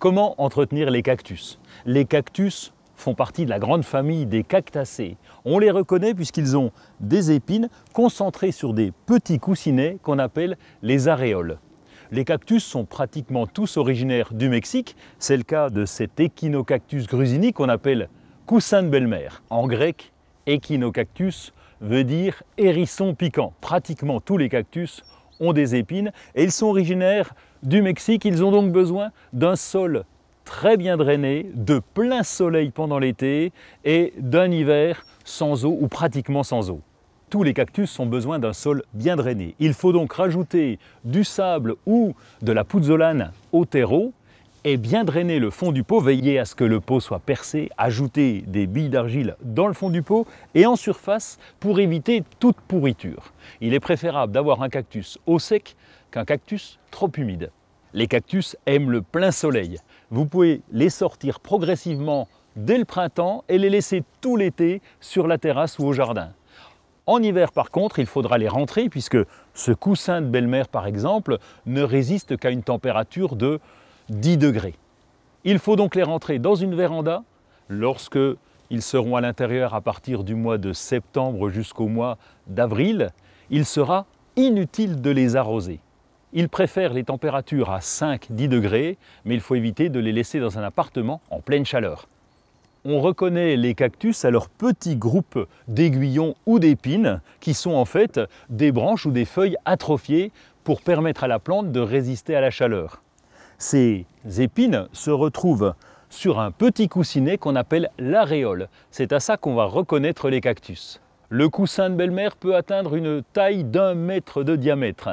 Comment entretenir les cactus? Les cactus font partie de la grande famille des cactacées. On les reconnaît puisqu'ils ont des épines concentrées sur des petits coussinets qu'on appelle les aréoles. Les cactus sont pratiquement tous originaires du Mexique. C'est le cas de cet Echinocactus grusini qu'on appelle coussin de belle-mère. En grec, Echinocactus veut dire hérisson piquant. Pratiquement tous les cactus ont des épines et ils sont originaires du Mexique. Ils ont donc besoin d'un sol très bien drainé, de plein soleil pendant l'été et d'un hiver sans eau ou pratiquement sans eau. Tous les cactus ont besoin d'un sol bien drainé. Il faut donc rajouter du sable ou de la pouzzolane au terreau et bien drainer le fond du pot, veiller à ce que le pot soit percé, ajouter des billes d'argile dans le fond du pot et en surface pour éviter toute pourriture. Il est préférable d'avoir un cactus au sec qu'un cactus trop humide. Les cactus aiment le plein soleil. Vous pouvez les sortir progressivement dès le printemps et les laisser tout l'été sur la terrasse ou au jardin. En hiver, par contre, il faudra les rentrer puisque ce coussin de belle-mère, par exemple, ne résiste qu'à une température de 10 degrés. Il faut donc les rentrer dans une véranda lorsque ils seront à l'intérieur à partir du mois de septembre jusqu'au mois d'avril. Il sera inutile de les arroser. Ils préfèrent les températures à 5-10 degrés, mais il faut éviter de les laisser dans un appartement en pleine chaleur. On reconnaît les cactus à leur petit groupe d'aiguillons ou d'épines qui sont en fait des branches ou des feuilles atrophiées pour permettre à la plante de résister à la chaleur. Ces épines se retrouvent sur un petit coussinet qu'on appelle l'aréole. C'est à ça qu'on va reconnaître les cactus. Le coussin de belle-mère peut atteindre une taille d'1 mètre de diamètre.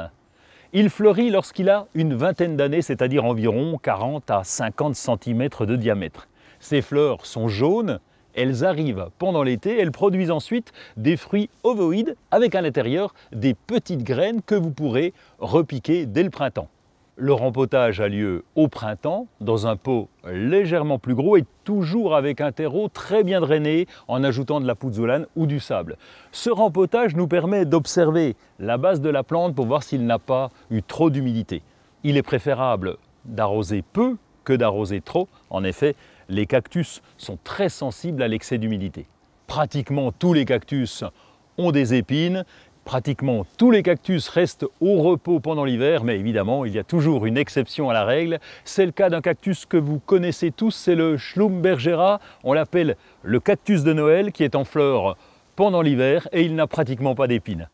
Il fleurit lorsqu'il a une vingtaine d'années, c'est-à-dire environ 40 à 50 cm de diamètre. Ces fleurs sont jaunes, elles arrivent pendant l'été, elles produisent ensuite des fruits ovoïdes avec à l'intérieur des petites graines que vous pourrez repiquer dès le printemps. Le rempotage a lieu au printemps dans un pot légèrement plus gros et toujours avec un terreau très bien drainé en ajoutant de la pouzzolane ou du sable. Ce rempotage nous permet d'observer la base de la plante pour voir s'il n'a pas eu trop d'humidité. Il est préférable d'arroser peu que d'arroser trop. En effet, les cactus sont très sensibles à l'excès d'humidité. Pratiquement tous les cactus ont des épines. Pratiquement tous les cactus restent au repos pendant l'hiver, mais évidemment, il y a toujours une exception à la règle. C'est le cas d'un cactus que vous connaissez tous, c'est le Schlumbergera. On l'appelle le cactus de Noël, qui est en fleurs pendant l'hiver et il n'a pratiquement pas d'épines.